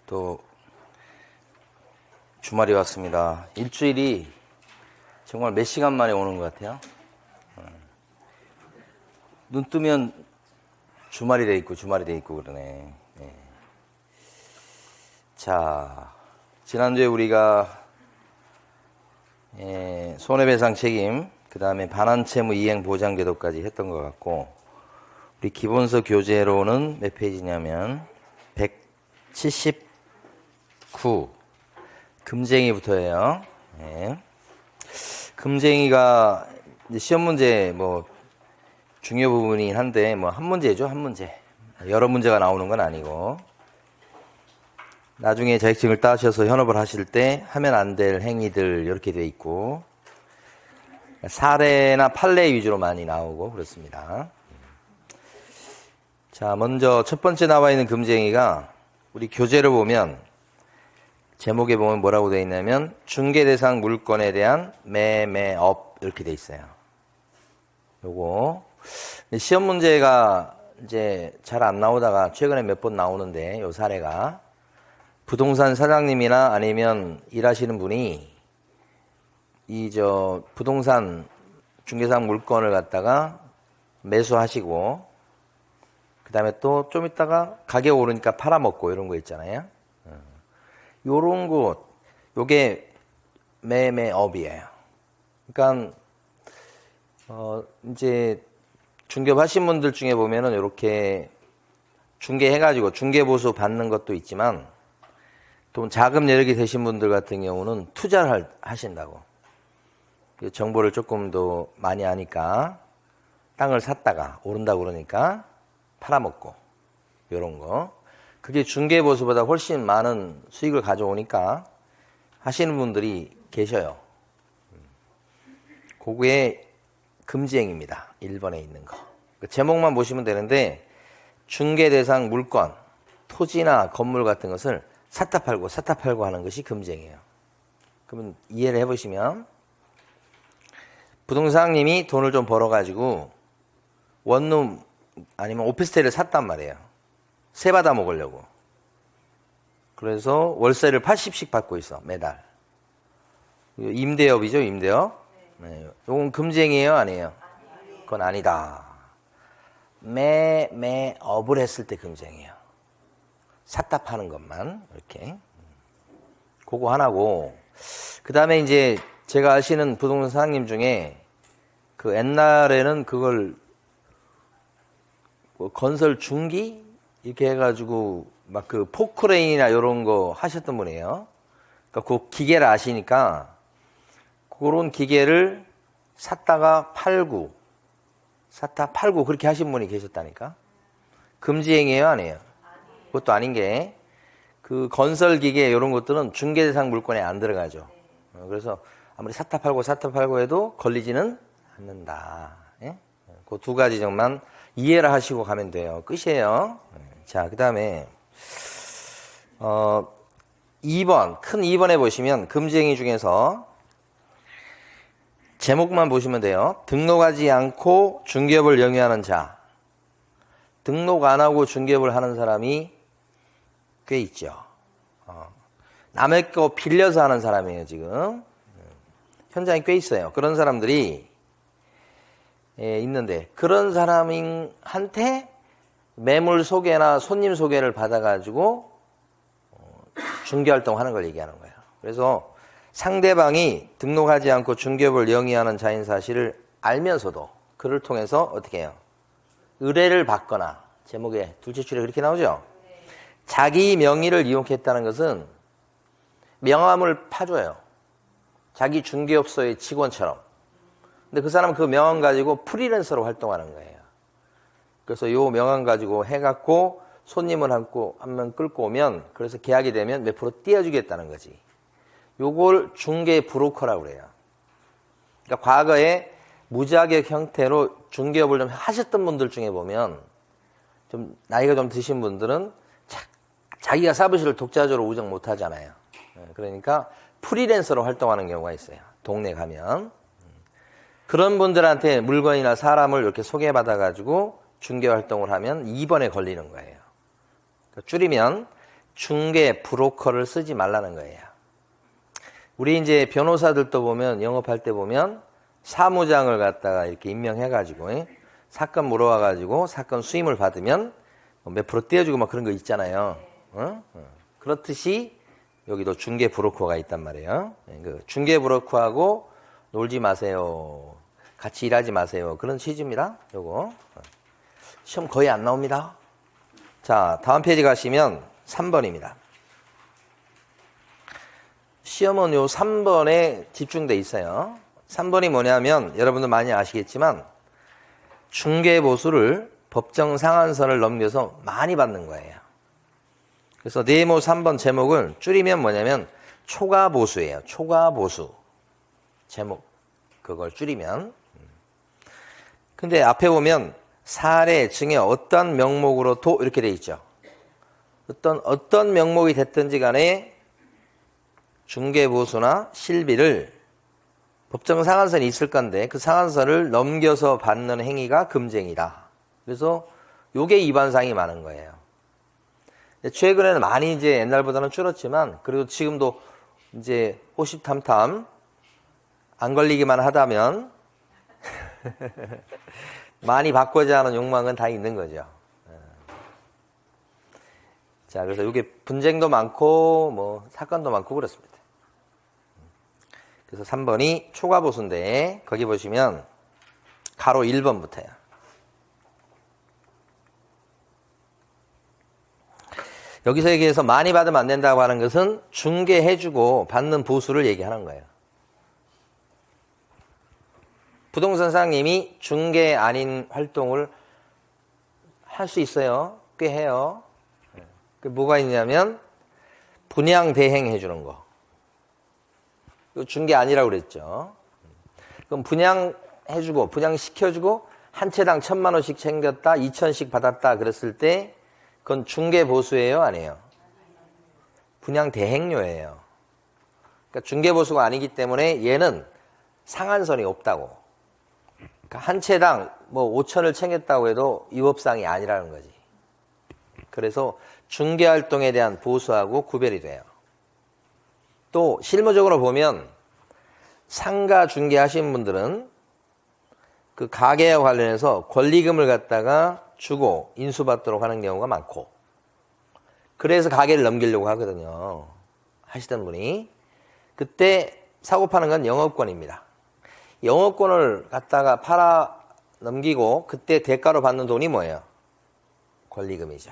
또 주말이 왔습니다. 일주일이 정말 몇 시간 만에 오는 것 같아요. 눈 뜨면 주말이 돼 있고 그러네. 네. 자, 지난주에 우리가 손해배상 책임, 그 다음에 반환채무 이행 보장제도까지 했던 것 같고, 우리 기본서 교재로는 몇 페이지냐면 179 금쟁이부터예요. 네. 금쟁이가 시험 문제 중요 부분이긴 한데 한 문제죠, 한 문제. 여러 문제가 나오는 건 아니고, 나중에 자격증을 따셔서 현업을 하실 때 하면 안 될 행위들 이렇게 돼 있고, 사례나 판례 위주로 많이 나오고 그렇습니다. 자, 먼저 첫 번째 나와 있는 금쟁이가 우리 교재를 보면 제목에 보면 뭐라고 되어 있냐면 중개 대상 물건에 대한 매매업 이렇게 되어 있어요. 요거 시험 문제가 이제 잘 안 나오다가 최근에 몇 번 나오는데, 요 사례가 부동산 사장님이나 아니면 일하시는 분이 부동산 중개상 물건을 갖다가 매수하시고, 그 다음에 또 좀 있다가 가격 오르니까 팔아먹고 이런 거 있잖아요. 요런 거, 요게 매매업이에요. 그러니까, 이제 중개하신 분들 중에 보면은 이렇게 중개해가지고 중개보수 받는 것도 있지만, 또 자금 여력이 되신 분들 같은 경우는 투자를 하신다고. 정보를 조금 더 많이 아니까 땅을 샀다가 오른다고 그러니까 팔아먹고, 요런 거. 그게 중개보수보다 훨씬 많은 수익을 가져오니까 하시는 분들이 계셔요. 그게 금지행위입니다. 1번에 있는 거. 제목만 보시면 되는데, 중개대상 물건, 토지나 건물 같은 것을 샀다 팔고 하는 것이 금지행위예요. 그러면 이해를 해보시면, 부동산님이 돈을 좀 벌어가지고 원룸 아니면 오피스텔을 샀단 말이에요. 세 받아 먹으려고. 그래서 월세를 80씩 받고 있어, 매달. 임대업이죠, 임대업. 네. 이건 금지행위예요, 아니에요? 그건 아니다. 매매업을 했을 때 금지행위예요. 샀다 파는 것만 이렇게. 그거 하나고, 그 다음에 이제 제가 아시는 부동산 사장님 중에 그 옛날에는 그걸 건설 중기 이렇게 해가지고 막 그 포크레인이나 이런 거 하셨던 분이에요. 그러니까 그 기계를 아시니까 그런 기계를 샀다 팔고 그렇게 하신 분이 계셨다니까. 금지행위예요, 아니에요? 그것도 아닌 게, 그 건설 기계 이런 것들은 중개대상 물건에 안 들어가죠. 그래서 아무리 샀다 팔고 해도 걸리지는 않는다. 예? 그 두 가지 점만 이해를 하시고 가면 돼요. 끝이에요. 자, 그 다음에 2번, 큰 2번에 보시면 금지행위 중에서 제목만 보시면 돼요. 등록하지 않고 중개업을 영위하는 자. 등록 안 하고 중개업을 하는 사람이 꽤 있죠. 남의 거 빌려서 하는 사람이에요, 지금. 현장에 꽤 있어요. 그런 사람들이 있는데, 그런 사람한테 매물 소개나 손님 소개를 받아가지고 중개활동 하는 걸 얘기하는 거예요. 그래서 상대방이 등록하지 않고 중개업을 영위하는 자인 사실을 알면서도 그를 통해서 어떻게 해요? 의뢰를 받거나, 제목에 둘째 줄에 그렇게 나오죠? 자기 명의를 이용했다는 것은 명함을 파줘요. 자기 중개업소의 직원처럼. 근데 그 사람은 그 명함 가지고 프리랜서로 활동하는 거예요. 그래서 요 명함 가지고 해갖고 손님을 한명 끌고 오면, 그래서 계약이 되면 몇 프로 띄워주겠다는 거지. 요걸 중개 브로커라고 그래요. 그러니까 과거에 무자격 형태로 중개업을 좀 하셨던 분들 중에 보면, 좀 나이가 좀 드신 분들은 자기가 사무실을 독자적으로 운영 못 하잖아요. 그러니까 프리랜서로 활동하는 경우가 있어요. 동네 가면. 그런 분들한테 물건이나 사람을 이렇게 소개받아가지고 중개 활동을 하면 2번에 걸리는 거예요. 그러니까 줄이면 중개 브로커를 쓰지 말라는 거예요. 우리 이제 변호사들도 보면 영업할 때 보면 사무장을 갖다가 이렇게 임명해가지고 사건 물어와가지고 사건 수임을 받으면 몇 프로 떼어주고 막 그런 거 있잖아요. 그렇듯이 여기도 중개 브로커가 있단 말이에요. 그 중개 브로커하고 놀지 마세요. 같이 일하지 마세요. 그런 취지입니다. 요거 시험 거의 안 나옵니다. 자, 다음 페이지 가시면 3번입니다. 시험은 요 3번에 집중돼 있어요. 3번이 뭐냐면 여러분들 많이 아시겠지만 중개보수를 법정 상한선을 넘겨서 많이 받는 거예요. 그래서 네모 3번 제목을 줄이면 뭐냐면 초과보수예요. 초과보수 제목 그걸 줄이면. 근데 앞에 보면 사례 증에 어떤 명목으로도 이렇게 돼 있죠. 어떤 명목이 됐든지 간에 중개보수나 실비를 법정 상한선이 있을 건데 그 상한선을 넘겨서 받는 행위가 금쟁이다. 그래서 요게 위반사항이 많은 거예요. 최근에는 많이 이제 옛날보다는 줄었지만 그래도 지금도 이제 호시탐탐 안 걸리기만 하다면 많이 받고자 하는 욕망은 다 있는 거죠. 자, 그래서 이게 분쟁도 많고 뭐 사건도 많고 그렇습니다. 그래서 3번이 초과보수인데 거기 보시면 가로 1번부터요. 여기서 얘기해서 많이 받으면 안 된다고 하는 것은 중개해주고 받는 보수를 얘기하는 거예요. 부동산 사장님이 중개 아닌 활동을 할 수 있어요. 꽤 해요. 그 뭐가 있냐면 분양 대행 해주는 거. 중개 아니라고 그랬죠. 그럼 분양해주고 분양시켜주고 한 채당 1,000만 원씩 챙겼다 2,000씩 받았다 그랬을 때 그건 중개 보수예요? 아니에요? 분양 대행료예요. 그러니까 중개 보수가 아니기 때문에 얘는 상한선이 없다고. 그러니까 한 채당 뭐 5,000을 챙겼다고 해도 위법사항이 아니라는 거지. 그래서 중개활동에 대한 보수하고 구별이 돼요. 또 실무적으로 보면 상가 중개하시는 분들은 그 가게와 관련해서 권리금을 갖다가 주고 인수받도록 하는 경우가 많고 그래서 가게를 넘기려고 하거든요. 하시던 분이. 그때 사고 파는 건 영업권입니다. 영업권을 갖다가 팔아 넘기고 그때 대가로 받는 돈이 뭐예요? 권리금이죠.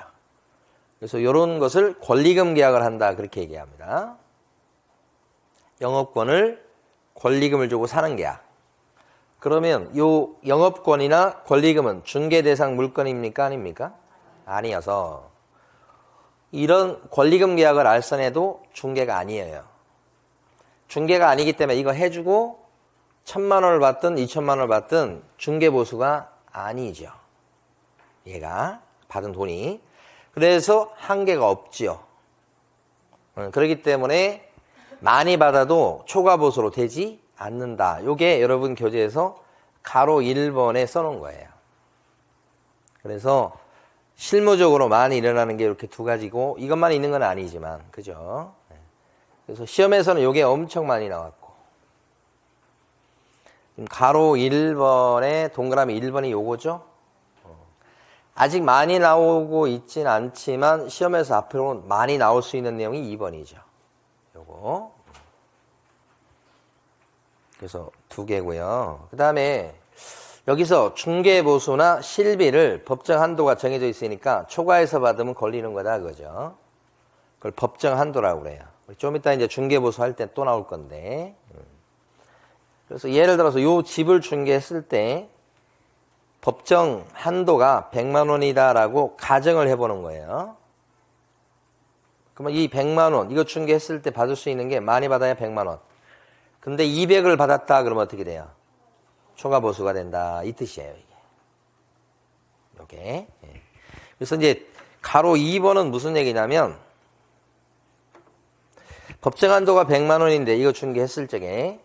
그래서 이런 것을 권리금 계약을 한다 그렇게 얘기합니다. 영업권을 권리금을 주고 사는 계약. 그러면 이 영업권이나 권리금은 중개 대상 물건입니까? 아닙니까? 아니어서 이런 권리금 계약을 알선해도 중개가 아니에요. 중개가 아니기 때문에 이거 해주고 1,000만 원을 받든 2,000만 원을 받든 중개 보수가 아니죠. 얘가 받은 돈이. 그래서 한계가 없지요. 그렇기 때문에 많이 받아도 초과보수로 되지 않는다. 요게 여러분 교재에서 가로 1번에 써놓은 거예요. 그래서 실무적으로 많이 일어나는 게 이렇게 두 가지고 이것만 있는 건 아니지만 그죠? 그래서 시험에서는 요게 엄청 많이 나왔고 가로 1번에 동그라미 1번이 요거죠? 아직 많이 나오고 있진 않지만 시험에서 앞으로 많이 나올 수 있는 내용이 2번이죠. 요거. 그래서 두 개고요. 그 다음에 여기서 중개보수나 실비를 법정 한도가 정해져 있으니까 초과해서 받으면 걸리는 거다 그거죠. 그걸 법정 한도라고 그래요. 좀 이따 이제 중개보수 할 때 또 나올 건데. 그래서 예를 들어서 요 집을 중개했을 때 법정 한도가 100만 원이다라고 가정을 해보는 거예요. 그러면 이 100만 원, 이거 중개했을 때 받을 수 있는 게 많이 받아야 100만 원. 근데 200을 받았다 그러면 어떻게 돼요? 초과보수가 된다. 이 뜻이에요, 이게. 요게. 그래서 이제 가로 2번은 무슨 얘기냐면 법정 한도가 100만 원인데 이거 중개했을 적에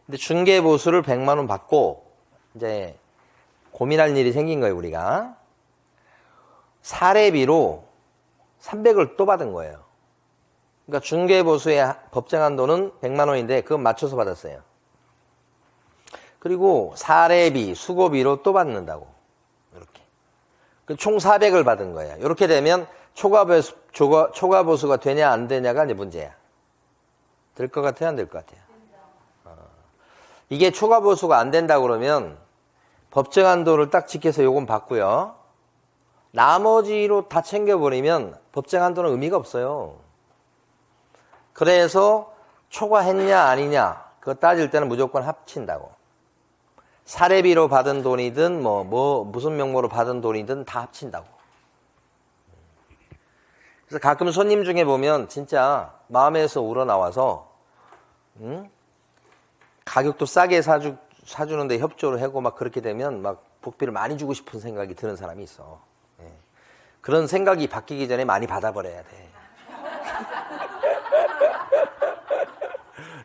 근데 중개보수를 100만 원 받고 이제 고민할 일이 생긴 거예요, 우리가. 사례비로 300을 또 받은 거예요. 그러니까 중개보수의 법정 한도는 100만 원인데 그건 맞춰서 받았어요. 그리고 사례비, 수고비로 또 받는다고. 이렇게. 총 400을 받은 거예요. 이렇게 되면 초과보수가 되냐 안 되냐가 이제 문제야. 될 것 같아요? 안 될 것 같아요? 이게 초과보수가 안 된다 그러면 법정 한도를 딱 지켜서 요건 받고요. 나머지로 다 챙겨버리면 법정 한도는 의미가 없어요. 그래서 초과했냐 아니냐 그거 따질 때는 무조건 합친다고. 사례비로 받은 돈이든 무슨 명목으로 받은 돈이든 다 합친다고. 그래서 가끔 손님 중에 보면 진짜 마음에서 우러나와서 가격도 싸게 사주는데 협조를 하고 막 그렇게 되면 막 복비를 많이 주고 싶은 생각이 드는 사람이 있어. 예. 그런 생각이 바뀌기 전에 많이 받아버려야 돼.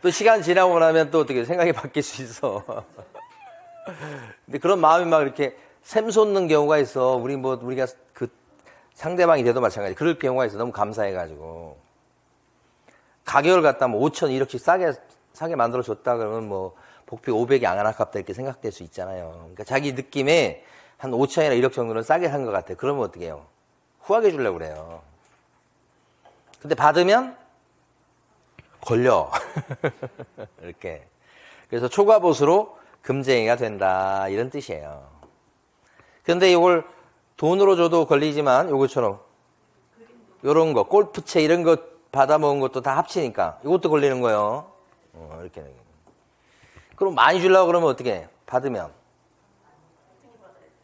또 시간 지나고 나면 또 어떻게 생각이 바뀔 수 있어. 근데 그런 마음이 막 이렇게 샘솟는 경우가 있어. 우리가 그 상대방이 돼도 마찬가지. 그럴 경우가 있어. 너무 감사해가지고. 가격을 갖다 5천 1억씩 싸게 만들어줬다 그러면 복비 500이 안 아깝다 이렇게 생각될 수 있잖아요. 그러니까 자기 느낌에 한 5천이나 1억 정도는 싸게 산 것 같아. 그러면 어떻게 해요? 후하게 주려고 그래요. 근데 받으면 걸려. 이렇게. 그래서 초과보수로 금쟁이가 된다. 이런 뜻이에요. 그런데 이걸 돈으로 줘도 걸리지만 요것처럼 요런 거, 골프채 이런 거 받아먹은 것도 다 합치니까 이것도 걸리는 거예요. 이렇게. 그럼 많이 주려고 그러면 어떻게 해? 받으면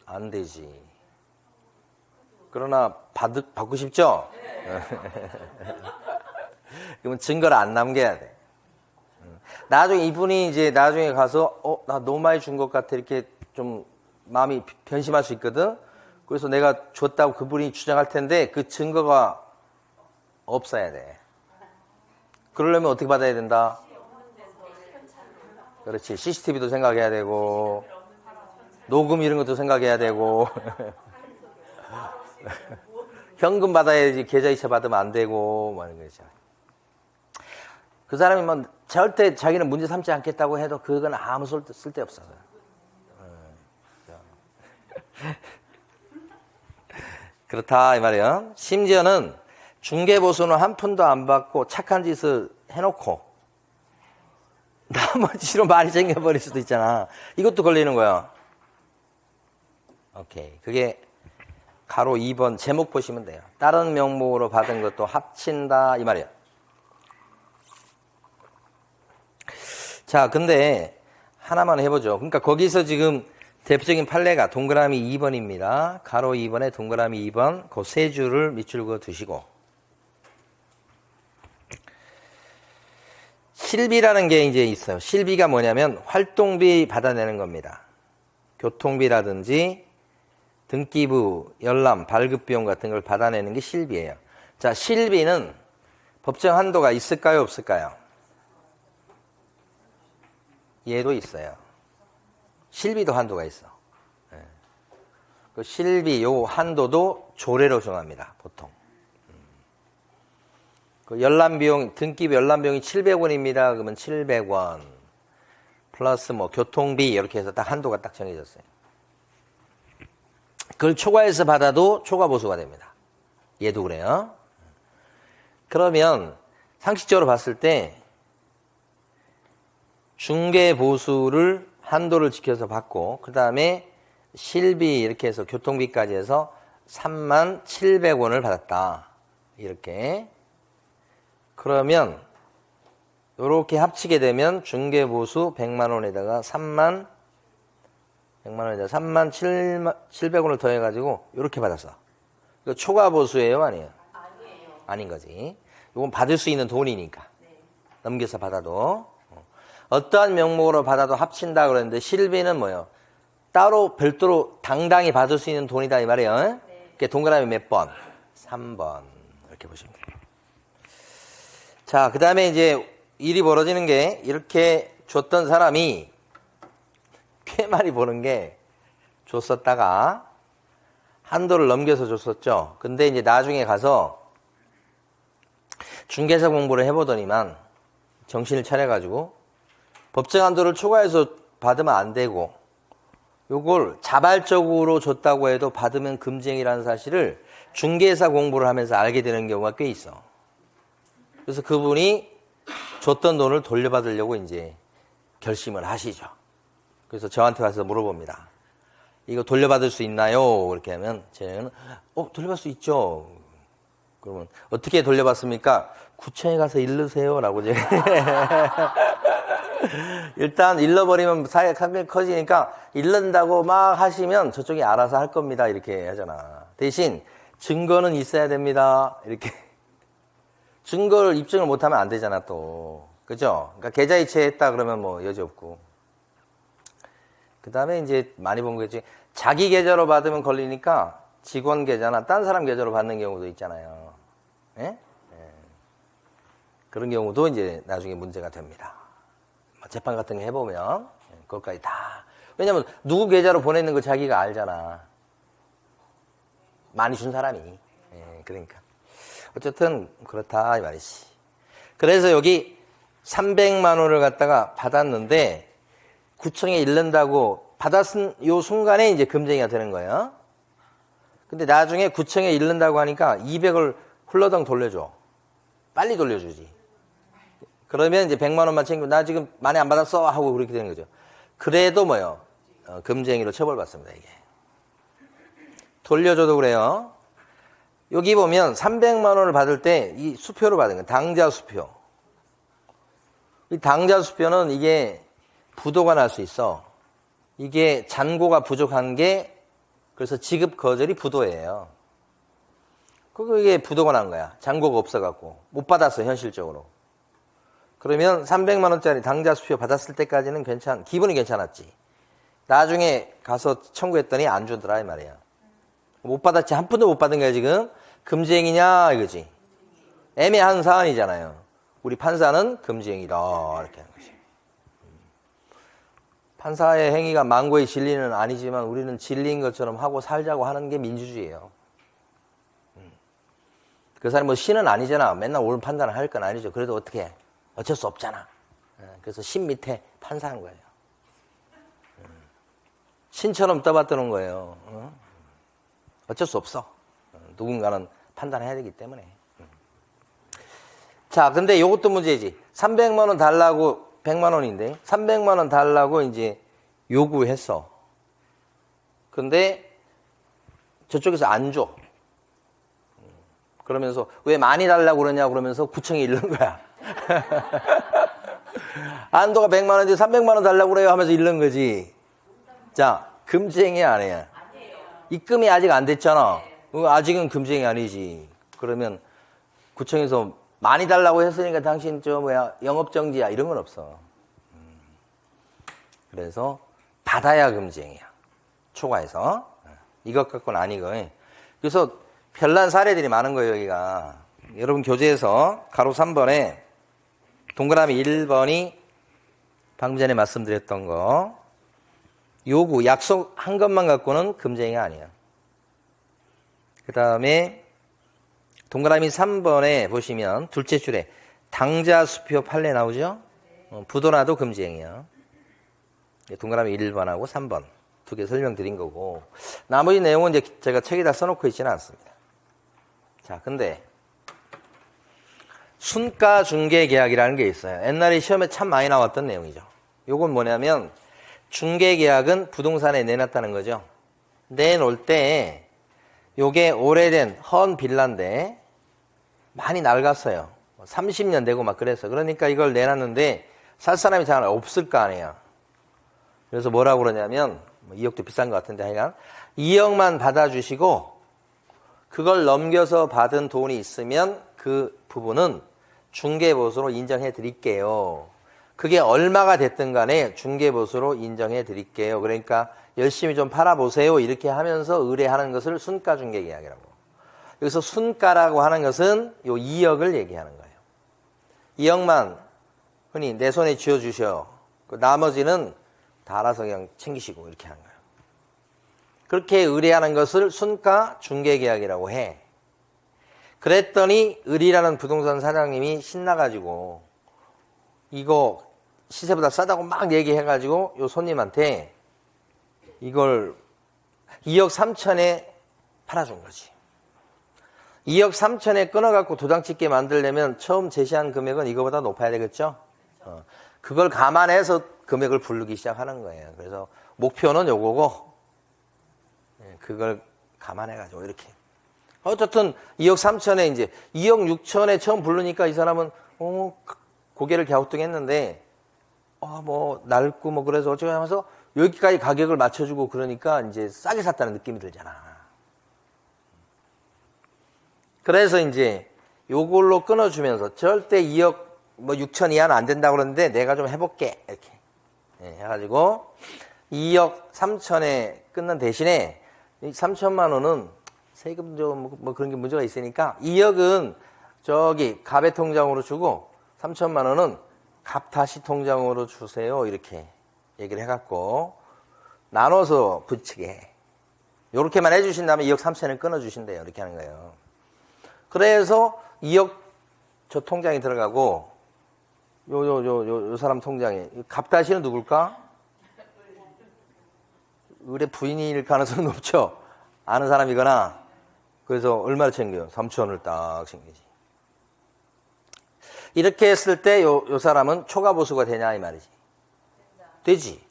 안 되지. 그러나 받고 싶죠? 그러면 증거를 안 남겨야 돼. 나중에 이분이 이제 나중에 가서 나 너무 많이 준 것 같아 이렇게 좀 마음이 변심할 수 있거든. 그래서 내가 줬다고 그분이 주장할 텐데 그 증거가 없어야 돼. 그러려면 어떻게 받아야 된다? 그렇지. CCTV도 생각해야 되고 녹음 이런 것도 생각해야 되고 현금 받아야지 계좌이체 받으면 안 되고 뭐 이런 거죠. 그 사람이 절대 자기는 문제 삼지 않겠다고 해도 그건 아무 쓸데 없어요. 그렇다 이 말이에요. 심지어는 중개보수는 한 푼도 안 받고 착한 짓을 해놓고 나머지로 많이 챙겨버릴 수도 있잖아. 이것도 걸리는 거야. 오케이. 그게 가로 2번 제목 보시면 돼요. 다른 명목으로 받은 것도 합친다 이 말이에요. 자, 근데 하나만 해보죠. 그러니까 거기서 지금 대표적인 판례가 동그라미 2번입니다. 가로 2번에 동그라미 2번 그 세 줄을 밑줄 그어 두시고 실비라는 게 이제 있어요. 실비가 뭐냐면 활동비 받아내는 겁니다. 교통비라든지 등기부, 열람, 발급비용 같은 걸 받아내는 게 실비예요. 자, 실비는 법정 한도가 있을까요? 없을까요? 얘도 있어요. 실비도 한도가 있어. 그 실비 요 한도도 조례로 정합니다. 보통. 그 열람비용, 등기부 열람비용이 700원입니다. 그러면 700원. 플러스 교통비 이렇게 해서 딱 한도가 딱 정해졌어요. 그걸 초과해서 받아도 초과보수가 됩니다. 얘도 그래요. 그러면 상식적으로 봤을 때 중개보수를 한도를 지켜서 받고 그 다음에 실비 이렇게 해서 교통비까지 해서 37,000원을 받았다. 이렇게. 그러면 이렇게 합치게 되면 중개보수 100만원에다가 37,700원을 더해가지고 이렇게 받았어. 이거 초과보수예요? 아니에요? 아닌 거지. 이건 받을 수 있는 돈이니까. 넘겨서 받아도. 어떠한 명목으로 받아도 합친다 그랬는데 실비는 뭐예요? 따로 별도로 당당히 받을 수 있는 돈이다 이 말이에요. 네. 동그라미 몇 번? 3번. 이렇게 보시면 돼요. 자, 그 다음에 이제 일이 벌어지는 게 이렇게 줬던 사람이 꽤 많이 버는 게 줬었다가 한도를 넘겨서 줬었죠. 근데 이제 나중에 가서 중개사 공부를 해보더니만 정신을 차려가지고 법정 한도를 초과해서 받으면 안 되고 요걸 자발적으로 줬다고 해도 받으면 금지행위라는 사실을 중개사 공부를 하면서 알게 되는 경우가 꽤 있어. 그래서 그분이 줬던 돈을 돌려받으려고 이제 결심을 하시죠. 그래서 저한테 와서 물어봅니다. 이거 돌려받을 수 있나요? 그렇게 하면 저는 돌려받을 수 있죠. 그러면 어떻게 돌려받습니까? 구청에 가서 일르세요 라고 제가 일단 일러버리면 사회가 커지니까 일른다고 막 하시면 저쪽이 알아서 할 겁니다 이렇게 하잖아. 대신 증거는 있어야 됩니다 이렇게. 증거를 입증을 못하면 안 되잖아 또. 그죠? 그러니까 계좌이체했다 그러면 뭐 여지 없고. 그 다음에 이제 많이 본 거지. 자기 계좌로 받으면 걸리니까 직원 계좌나 딴 사람 계좌로 받는 경우도 있잖아요. 예? 예. 그런 경우도 이제 나중에 문제가 됩니다. 재판 같은 거 해보면 그것까지 다. 왜냐면 누구 계좌로 보내는 거 자기가 알잖아. 많이 준 사람이. 예, 그러니까. 어쨌든 그렇다 이 말이지. 그래서 여기 300만 원을 갖다가 받았는데 구청에 이른다고 받았은 요 순간에 이제 금쟁이가 되는 거예요. 근데 나중에 구청에 이른다고 하니까 200을 훌러덩 돌려줘. 빨리 돌려주지. 그러면 이제 100만 원만 챙기고 나 지금 많이 안 받았어 하고 그렇게 되는 거죠. 그래도 뭐요? 금쟁이로 처벌받습니다 이게. 돌려줘도 그래요. 여기 보면 300만 원을 받을 때 이 수표로 받은 거예요. 당자 수표. 이 당자 수표는 이게 부도가 날 수 있어. 이게 잔고가 부족한 게 그래서 지급 거절이 부도예요. 그게 부도가 난 거야. 잔고가 없어갖고 못 받았어 현실적으로. 그러면 300만 원짜리 당자 수표 받았을 때까지는 기분이 괜찮았지. 나중에 가서 청구했더니 안 주더라 이 말이야. 못 받았지. 한 푼도 못 받은 거야 지금. 금지행위냐 이거지. 애매한 사안이잖아요. 우리 판사는 금지행위다 이렇게 하는 거지. 판사의 행위가 망고의 진리는 아니지만 우리는 진리인 것처럼 하고 살자고 하는 게 민주주의예요. 그 사람이 뭐 신은 아니잖아. 맨날 옳은 판단을 할 건 아니죠. 그래도 어떻게 해? 어쩔 수 없잖아. 그래서 신 밑에 판사한 거예요. 신처럼 떠받드는 거예요. 어쩔 수 없어. 누군가는 판단해야 되기 때문에. 자, 근데 이것도 문제지. 300만 원 달라고 100만 원인데 300만 원 달라고 이제 요구했어. 근데 저쪽에서 안 줘. 그러면서 왜 많이 달라고 그러냐 그러면서 구청에 이르는 거야. 안도가 100만 원인데 300만 원 달라고 그래요 하면서 이르는 거지. 자, 금지행위 아니야. 입금이 아직 안 됐잖아. 아직은 금지행위 아니지. 그러면 구청에서 많이 달라고 했으니까 당신 영업정지야 이런 건 없어. 그래서 받아야 금지행위야. 초과해서. 이것 갖고는 아니고. 그래서 별난 사례들이 많은 거예요 여기가. 여러분 교재에서 가로 3번에 동그라미 1번이 방금 전에 말씀드렸던 거. 요구, 약속한 것만 갖고는 금지행위가 아니에요. 그 다음에 동그라미 3번에 보시면 둘째 줄에 당자 수표 판례 나오죠? 부도나도 금지행위예요. 동그라미 1번하고 3번 두 개 설명드린 거고 나머지 내용은 이제 제가 책에다 써놓고 있지는 않습니다. 자, 근데 순가 중개 계약이라는 게 있어요. 옛날에 시험에 참 많이 나왔던 내용이죠. 요건 뭐냐면 중개 계약은 부동산에 내놨다는 거죠. 내놓을 때 요게 오래된 헌 빌라인데 많이 낡았어요. 30년 되고 막 그랬어. 그러니까 이걸 내놨는데 살 사람이 잘 없을 거 아니에요. 그래서 뭐라고 그러냐면 2억도 비싼 것 같은데 하여간 2억만 받아주시고 그걸 넘겨서 받은 돈이 있으면 그 부분은 중개보수로 인정해 드릴게요. 그게 얼마가 됐든 간에 중개보수로 인정해 드릴게요. 그러니까 열심히 좀 팔아보세요. 이렇게 하면서 의뢰하는 것을 순가중개계약이라고. 여기서 순가라고 하는 것은 요 2억을 얘기하는 거예요. 2억만 흔히 내 손에 쥐어주셔. 나머지는 다 알아서 그냥 챙기시고 이렇게 하는 거예요. 그렇게 의뢰하는 것을 순가중개계약이라고 해. 그랬더니 을이라는 부동산 사장님이 신나가지고 이거 시세보다 싸다고 막 얘기해가지고 요 손님한테 이걸 2억 3천에 팔아준 거지. 2억 3천에 끊어갖고 도장 찍게 만들려면 처음 제시한 금액은 이거보다 높아야 되겠죠? 그걸 감안해서 금액을 부르기 시작하는 거예요. 그래서 목표는 요거고, 그걸 감안해가지고 이렇게. 어쨌든 2억 3천에 이제 2억 6천에 처음 부르니까 이 사람은, 고개를 갸우뚱했는데, 뭐, 낡고 뭐 그래서 어쩌고 하면서 여기까지 가격을 맞춰주고 그러니까 이제 싸게 샀다는 느낌이 들잖아. 그래서 이제 요걸로 끊어주면서 절대 2억 뭐 6천 이하는 안 된다고 그러는데 내가 좀 해볼게. 이렇게. 해가지고 2억 3천에 끊는 대신에 3천만 원은 세금 좀 뭐 그런 게 문제가 있으니까 2억은 저기 갑의 통장으로 주고 3천만 원은 갑 다시 통장으로 주세요. 이렇게 얘기를 해갖고 나눠서 붙이게 해. 요렇게만 해주신다면 2억 3천을 끊어주신대요. 이렇게 하는 거예요. 그래서 2억 저 통장에 들어가고 요 사람 통장에 갑 다시는 누굴까? 을의 부인일 가능성이 높죠. 아는 사람이거나. 그래서 얼마를 챙겨요? 3천원을 딱 챙기지. 이렇게 했을 때 요 사람은 초과보수가 되냐 이 말이지. 되지.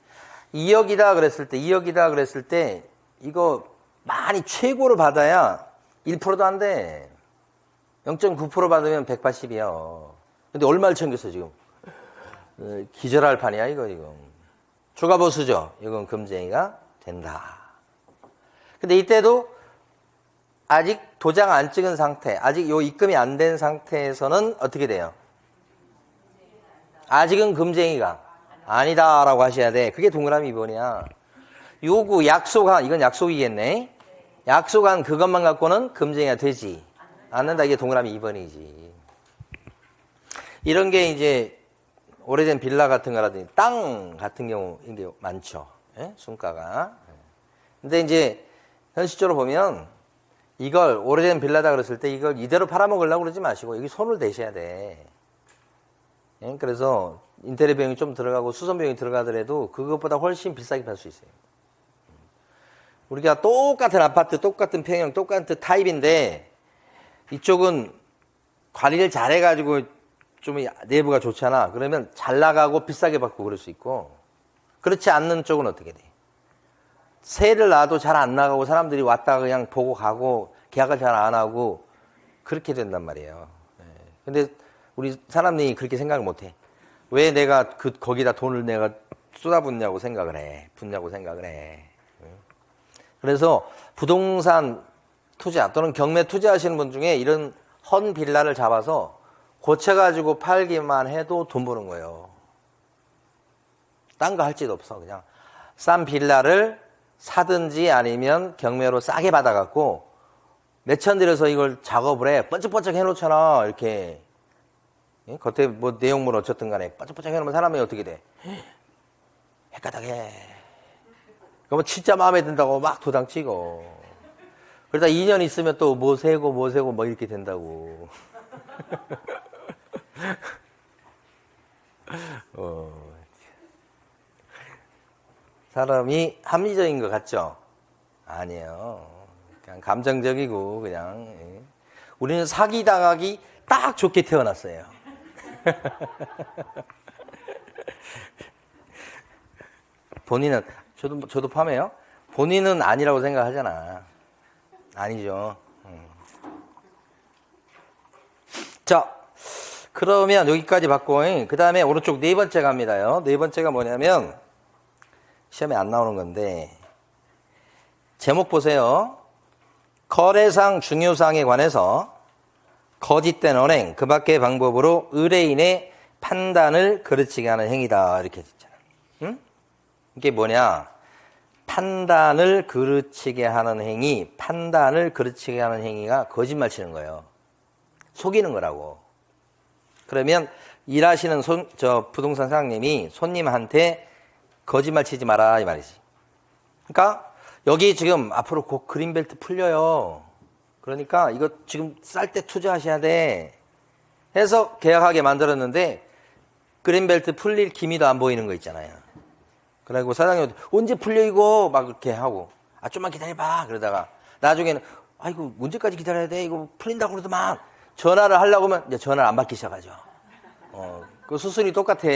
2억이다 그랬을 때 이거 많이 최고로 받아야 1%도 안 돼. 0.9% 받으면 180이야. 근데 얼마를 챙겼어 지금? 기절할 판이야 이거 지금. 초과보수죠. 이건 금쟁이가 된다. 근데 이때도 아직 도장 안 찍은 상태, 아직 요 입금이 안 된 상태에서는 어떻게 돼요? 아직은 금쟁이가 아니다라고 하셔야 돼. 그게 동그라미 2번이야. 요구, 약속한, 이건 약속이겠네. 약속한 그것만 갖고는 금쟁이가 되지 않는다. 이게 동그라미 2번이지. 이런 게 이제 오래된 빌라 같은 거라든지 땅 같은 경우 이게 많죠. 예? 순가가. 근데 이제 현실적으로 보면 이걸 오래된 빌라다 그랬을 때 이걸 이대로 팔아먹으려고 그러지 마시고 여기 손을 대셔야 돼. 예? 그래서 인테리어 비용이 좀 들어가고 수선 비용이 들어가더라도 그것보다 훨씬 비싸게 팔 수 있어요. 우리가 똑같은 아파트, 똑같은 평형, 똑같은 타입인데 이쪽은 관리를 잘해가지고 좀 내부가 좋잖아. 그러면 잘 나가고 비싸게 받고 그럴 수 있고 그렇지 않는 쪽은 어떻게 돼? 세를 놔도 잘 안 나가고 사람들이 왔다가 그냥 보고 가고 계약을 잘 안 하고 그렇게 된단 말이에요. 근데 우리 사람들이 그렇게 생각을 못 해. 왜 내가 거기다 돈을 내가 쏟아붓냐고 생각을 해. 그래서 부동산 투자 또는 경매 투자하시는 분 중에 이런 헌 빌라를 잡아서 고쳐가지고 팔기만 해도 돈 버는 거예요. 딴 거 할 짓 없어. 그냥 싼 빌라를 사든지 아니면 경매로 싸게 받아갖고 몇천 들여서 이걸 작업을 해. 번쩍번쩍 해놓잖아. 이렇게. 겉에 뭐 내용물 어쨌든 간에 번쩍번쩍 해놓으면 사람이 어떻게 돼? 헷가닥해. 그러면 진짜 마음에 든다고 막 도장 찍어. 그러다 2년 있으면 또 뭐 세고 뭐 이렇게 된다고. 사람이 합리적인 것 같죠? 아니에요. 그냥 감정적이고 그냥. 우리는 사기당하기 딱 좋게 태어났어요. 본인은 저도 파매요. 본인은 아니라고 생각하잖아. 아니죠. 자, 그러면 여기까지 받고 그 다음에 오른쪽 네 번째 갑니다요. 네 번째가 뭐냐면 시험에 안 나오는 건데 제목 보세요. 거래상 중요사항에 관해서 거짓된 언행 그 밖의 방법으로 의뢰인의 판단을 그르치게 하는 행위다 이렇게 했잖아. 응? 이게 뭐냐? 판단을 그르치게 하는 행위, 판단을 그르치게 하는 행위가 거짓말 치는 거예요. 속이는 거라고. 그러면 일하시는 부동산 사장님이 손님한테 거짓말 치지 마라 이 말이지. 그러니까 여기 지금 앞으로 곧 그린벨트 풀려요. 그러니까 이거 지금 쌀 때 투자하셔야 돼 해서 계약하게 만들었는데 그린벨트 풀릴 기미도 안 보이는 거 있잖아요. 그리고 사장님 언제 풀려 이거 막 이렇게 하고 좀만 기다려봐 그러다가 나중에는 아이고 언제까지 기다려야 돼 이거 풀린다고 그러더만 전화를 하려고 하면 이제 전화를 안 받기 시작하죠. 그 수순이 똑같아.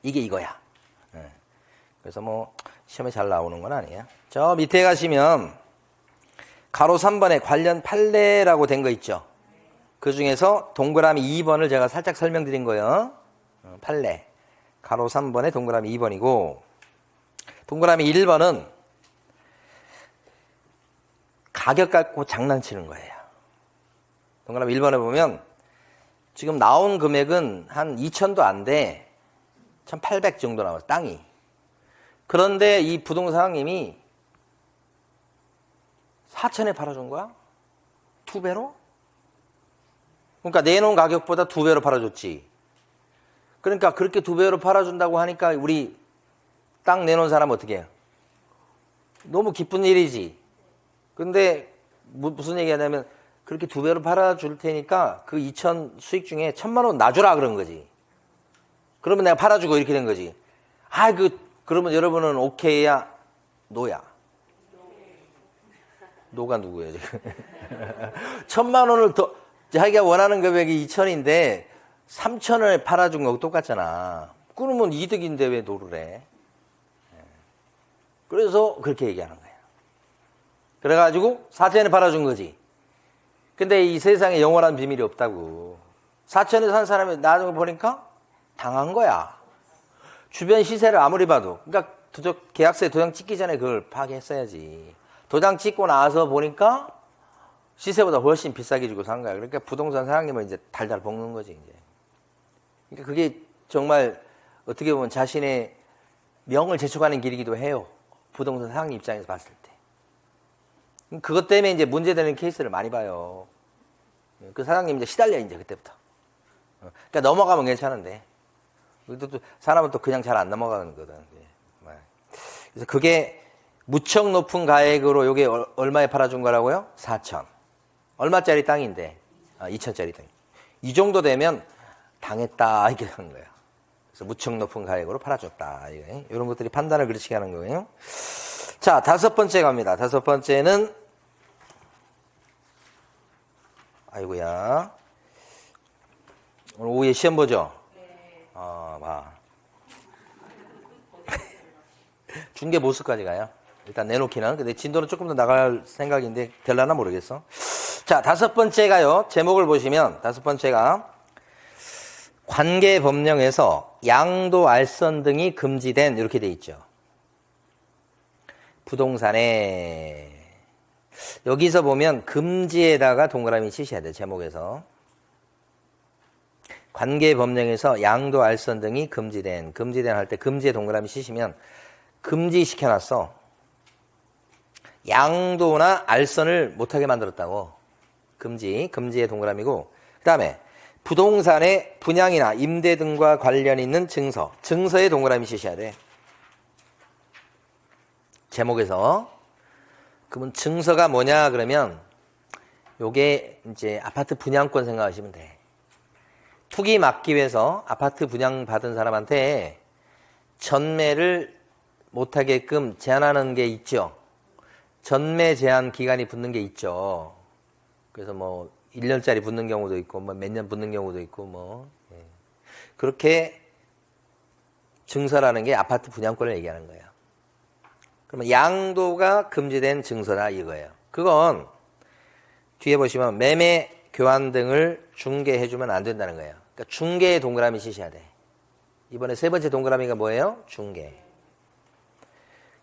이게 이거야. 그래서 뭐 시험에 잘 나오는 건 아니에요. 저 밑에 가시면 가로 3번에 관련 판례라고 된 거 있죠. 그 중에서 동그라미 2번을 제가 살짝 설명드린 거예요. 판례. 가로 3번에 동그라미 2번이고 동그라미 1번은 가격 갖고 장난치는 거예요. 동그라미 1번에 보면 지금 나온 금액은 한 2천도 안 돼. 1,800 정도 나와요. 땅이. 그런데 이 부동산 사장님이 4천에 팔아준 거야? 2배로? 그러니까 내놓은 가격보다 2배로 팔아줬지. 그러니까 그렇게 2배로 팔아준다고 하니까 우리 땅 내놓은 사람 어떻게 해요? 너무 기쁜 일이지. 근데 무슨 얘기 하냐면 그렇게 2배로 팔아줄 테니까 그 2천 수익 중에 1,000만 원 놔주라 그런 거지. 그러면 내가 팔아주고 이렇게 된 거지. 그러면 여러분은 오케이야? 노야? 노가 누구예요 지금? 1,000만 원을 더 자기가 원하는 금액이 2천인데 3천을 팔아준 거하고 똑같잖아. 그러면 이득인데 왜 노를 해? 그래서 그렇게 얘기하는 거예요. 그래가지고 4천에 팔아준 거지. 근데 이 세상에 영원한 비밀이 없다고. 4천에 산 사람이 나중에 보니까 당한 거야. 주변 시세를 아무리 봐도. 그러니까 계약서에 도장 찍기 전에 그걸 파악했어야지. 도장 찍고 나서 보니까 시세보다 훨씬 비싸게 주고 산 거야. 그러니까 부동산 사장님은 이제 달달 볶는 거지, 이제. 그러니까 그게 정말 어떻게 보면 자신의 명을 제쳐가는 길이기도 해요. 부동산 사장님 입장에서 봤을 때. 그것 때문에 이제 문제되는 케이스를 많이 봐요. 그 사장님 이제 시달려, 이제 그때부터. 그러니까 넘어가면 괜찮은데. 또 사람은 또 그냥 잘 안 넘어가는 거거든. 그래서 그게 무척 높은 가액으로 요게 얼마에 팔아준 거라고요? 4천. 얼마짜리 땅인데? 2천짜리 땅. 이 정도 되면 당했다 이렇게 하는 거예요. 그래서 무척 높은 가액으로 팔아줬다. 이런 것들이 판단을 그르치게 하는 거예요. 자, 5번째 갑니다. 5번째는 아이고야. 오늘 오후에 시험 보죠? 네. 중개 보수까지 가요. 일단 내놓기는. 근데 진도는 조금 더 나갈 생각인데 될라나 모르겠어. 자, 5번째가요. 제목을 보시면 5번째가 관계법령에서 양도, 알선 등이 금지된 이렇게 돼 있죠. 부동산에 여기서 보면 금지에다가 동그라미 치셔야 돼요. 제목에서. 관계법령에서 양도, 알선 등이 금지된 할 때 금지에 동그라미 치시면 금지시켜놨어. 양도나 알선을 못하게 만들었다고. 금지의 동그라미고, 그 다음에 부동산의 분양이나 임대 등과 관련 있는 증서에 동그라미 치셔야 돼. 제목에서. 그러면 증서가 뭐냐 그러면 요게 이제 아파트 분양권 생각하시면 돼. 투기 막기 위해서 아파트 분양 받은 사람한테 전매를 못하게끔 제한하는 게 있죠. 전매 제한 기간이 붙는 게 있죠. 그래서 뭐 1년짜리 붙는 경우도 있고 뭐 몇 년 붙는 경우도 있고 그렇게 증서라는 게 아파트 분양권을 얘기하는 거예요. 그러면 양도가 금지된 증서다 이거예요. 그건 뒤에 보시면 매매, 교환 등을 중개해주면 안 된다는 거예요. 그러니까 중개에 동그라미 치셔야 돼. 이번에 3번째 동그라미가 뭐예요? 중개.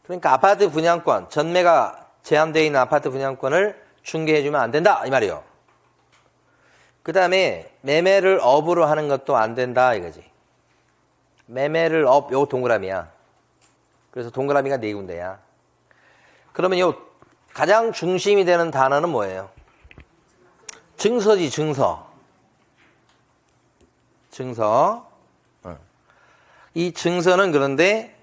그러니까 아파트 분양권, 전매가 제한되어 있는 아파트 분양권을 중개해주면 안 된다 이 말이에요. 그 다음에 매매를 업으로 하는 것도 안 된다 이거지. 매매를 업, 요 동그라미야. 그래서 동그라미가 4군데야. 그러면 요 가장 중심이 되는 단어는 뭐예요? 증서지, 증서. 이 증서는 그런데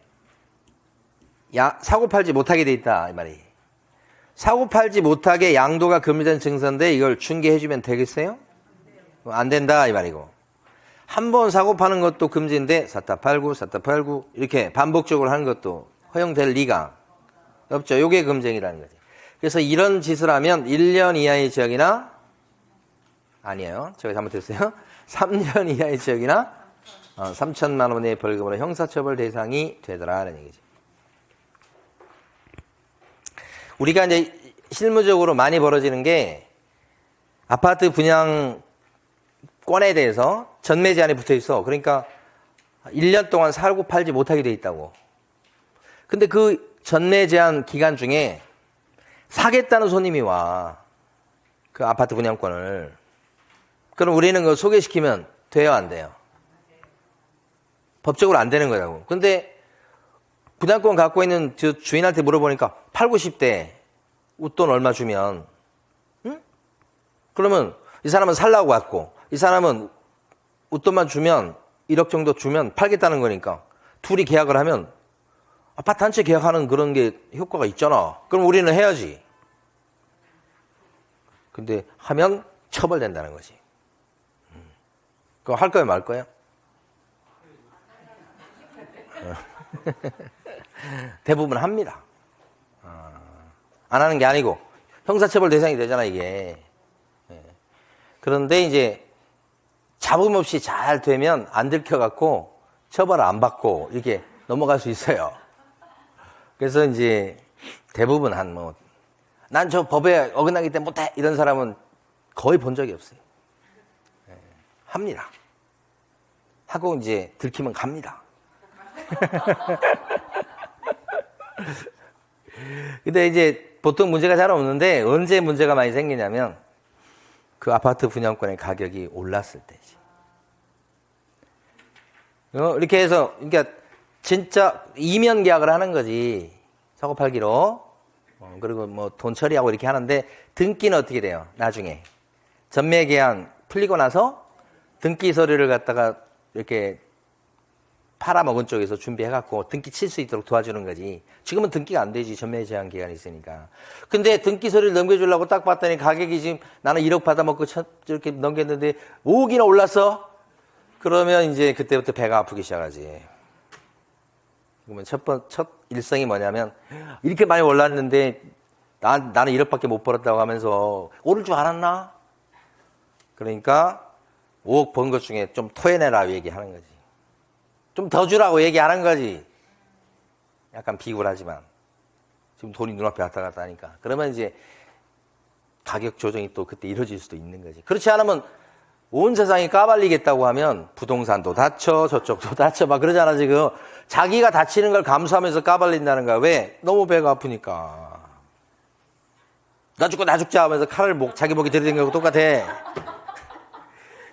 사고 팔지 못하게 돼 있다 이 말이. 사고 팔지 못하게 양도가 금지된 증서인데 이걸 중개해주면 되겠어요? 안 된다 이 말이고. 한 번 사고 파는 것도 금지인데 샀다 팔고 이렇게 반복적으로 하는 것도 허용될 리가 없죠. 이게 금쟁이라는 거지. 그래서 이런 짓을 하면 1년 이하의 징역이나 아니에요. 제가 잘못했어요. 3년 이하의 징역이나 3천만 원의 벌금으로 형사처벌 대상이 되더라라는 얘기죠. 우리가 이제 실무적으로 많이 벌어지는 게 아파트 분양권에 대해서 전매 제한이 붙어 있어. 그러니까 1년 동안 사고 팔지 못하게 돼 있다고. 근데 그 전매 제한 기간 중에 사겠다는 손님이 와. 그 아파트 분양권을. 그럼 우리는 그거 소개시키면 돼요, 안 돼요? 법적으로 안 되는 거라고. 근데 분양권 갖고 있는 주인한테 물어보니까 팔고 싶대. 웃돈 얼마 주면. 응? 그러면 이 사람은 살라고 왔고 이 사람은 웃돈만 주면 1억 정도 주면 팔겠다는 거니까 둘이 계약을 하면 아파트 한 채 계약하는 그런 게 효과가 있잖아. 그럼 우리는 해야지. 근데 하면 처벌된다는 거지. 그거 할 거예요, 말 거예요? 대부분 합니다. 안 하는 게 아니고 형사처벌 대상이 되잖아 이게. 그런데 이제 잡음 없이 잘 되면 안 들켜갖고 처벌을 안 받고 이렇게 넘어갈 수 있어요. 그래서 이제 대부분 난 저 법에 어긋나기 때문에 못해 이런 사람은 거의 본 적이 없어요. 합니다. 하고 이제 들키면 갑니다. 근데 이제 보통 문제가 잘 없는데 언제 문제가 많이 생기냐면 그 아파트 분양권의 가격이 올랐을 때지. 이렇게 해서 그러니까 진짜 이면 계약을 하는 거지. 사고 팔기로. 그리고 뭐 돈 처리하고 이렇게 하는데 등기는 어떻게 돼요? 나중에 전매 계약 풀리고 나서 등기 서류를 갖다가 이렇게 팔아먹은 쪽에서 준비해갖고 등기 칠 수 있도록 도와주는 거지. 지금은 등기가 안 되지. 전매 제한 기간이 있으니까. 근데 등기 서류를 넘겨주려고 딱 봤더니 가격이 지금 나는 1억 받아먹고 이렇게 넘겼는데 5억이나 올랐어? 그러면 이제 그때부터 배가 아프기 시작하지. 그러면 첫 일성이 뭐냐면 이렇게 많이 올랐는데 나는 1억밖에 못 벌었다고 하면서 오를 줄 알았나? 그러니까 5억 번 것 중에 좀 토해내라 얘기하는 거지. 좀 더 주라고 얘기하는 거지. 약간 비굴하지만 지금 돈이 눈앞에 왔다 갔다 하니까. 그러면 이제 가격 조정이 또 그때 이루어질 수도 있는 거지. 그렇지 않으면 온 세상이 까발리겠다고 하면 부동산도 다쳐 저쪽도 다쳐 막 그러잖아 지금. 자기가 다치는 걸 감수하면서 까발린다는 거야. 왜? 너무 배가 아프니까. 나 죽고 나 죽자 하면서 칼을 자기 목에 들이댄 거하고 똑같아.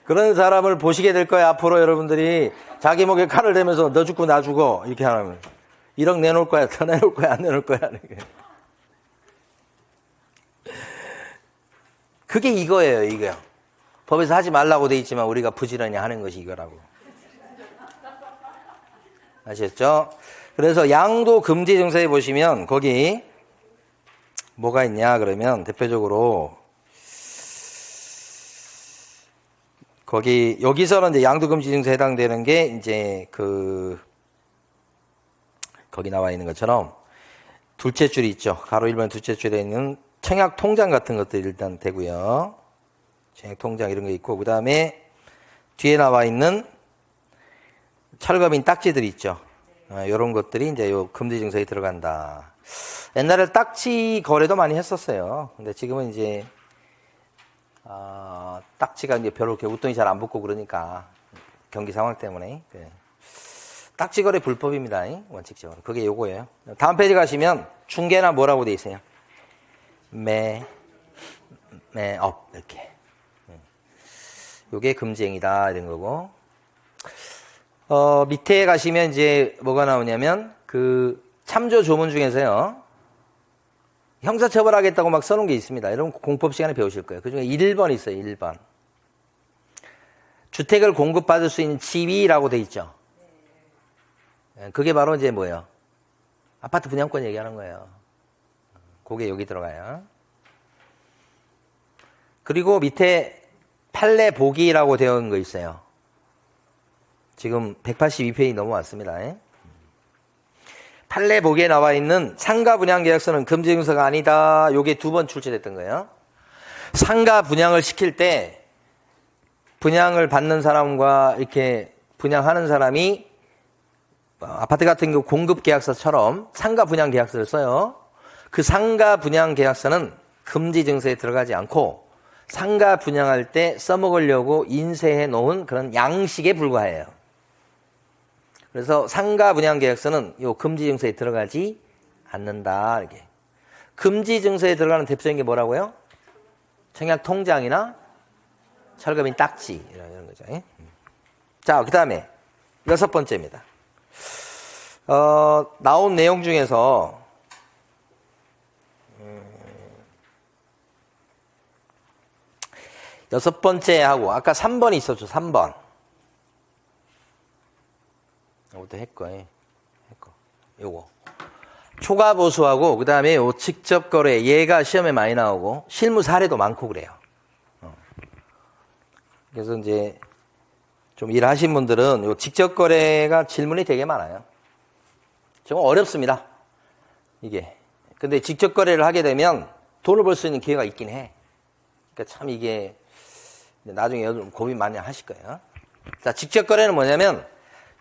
그런 사람을 보시게 될 거예요. 앞으로 여러분들이 자기 목에 칼을 대면서 너 죽고 나 죽어 이렇게 하면 1억 내놓을 거야, 더 내놓을 거야, 안 내놓을 거야. 그게 이거예요, 이거요. 법에서 하지 말라고 돼 있지만 우리가 부지런히 하는 것이 이거라고. 아셨죠? 그래서 양도 금지 증서에 보시면 거기 뭐가 있냐 그러면 대표적으로 여기서는 이제 양도금지 증서에 해당되는 게 이제 거기 나와 있는 것처럼 둘째 줄이 있죠. 가로 1번 둘째 줄에 있는 청약 통장 같은 것들이 일단 되고요. 청약 통장 이런 거 있고, 그 다음에 뒤에 나와 있는 철거민 딱지들이 있죠. 이런 것들이 이제 요 금지 증서에 들어간다. 옛날에 딱지 거래도 많이 했었어요. 근데 지금은 이제 딱지가 이제 별로 이렇게 웃돈이 잘 안 붙고 그러니까 경기 상황 때문에 딱지 거래 불법입니다. 원칙적으로. 그게 요거예요. 다음 페이지 가시면 중개나 뭐라고 돼 있어요? 매업 이렇게. 요게 금지행위다 이런 거고. 밑에 가시면 이제 뭐가 나오냐면 그 참조 조문 중에서요. 형사처벌하겠다고 막 써놓은 게 있습니다. 여러분 공법 시간에 배우실 거예요. 그중에 1번 있어요. 1번. 주택을 공급받을 수 있는 지위라고 돼 있죠. 그게 바로 이제 뭐예요? 아파트 분양권 얘기하는 거예요. 그게 여기 들어가요. 그리고 밑에 판례 보기라고 되어 있는 거 있어요. 지금 182페이지 넘어왔습니다. 판례 보기에 나와 있는 상가 분양 계약서는 금지 증서가 아니다. 요게 2번 출제됐던 거예요. 상가 분양을 시킬 때 분양을 받는 사람과 이렇게 분양하는 사람이 아파트 같은 경우 공급 계약서처럼 상가 분양 계약서를 써요. 그 상가 분양 계약서는 금지 증서에 들어가지 않고 상가 분양할 때 써먹으려고 인쇄해 놓은 그런 양식에 불과해요. 그래서 상가 분양 계약서는 요 금지 증서에 들어가지 않는다. 이렇게. 금지 증서에 들어가는 대표적인 게 뭐라고요? 청약 통장이나 철거민 딱지 이런 거죠. 자, 그 다음에 6번째입니다. 나온 내용 중에서 여섯 번째 하고 아까 3번이 있었죠. 3번. 이것도 했고. 요거. 초과 보수하고 그다음에 요 직접 거래 얘가 시험에 많이 나오고 실무 사례도 많고 그래요. 그래서 이제 좀 일하신 분들은 요 직접 거래가 질문이 되게 많아요. 좀 어렵습니다. 이게. 근데 직접 거래를 하게 되면 돈을 벌 수 있는 기회가 있긴 해. 그러니까 참 이게 나중에 여러분 고민 많이 하실 거예요. 자, 직접 거래는 뭐냐면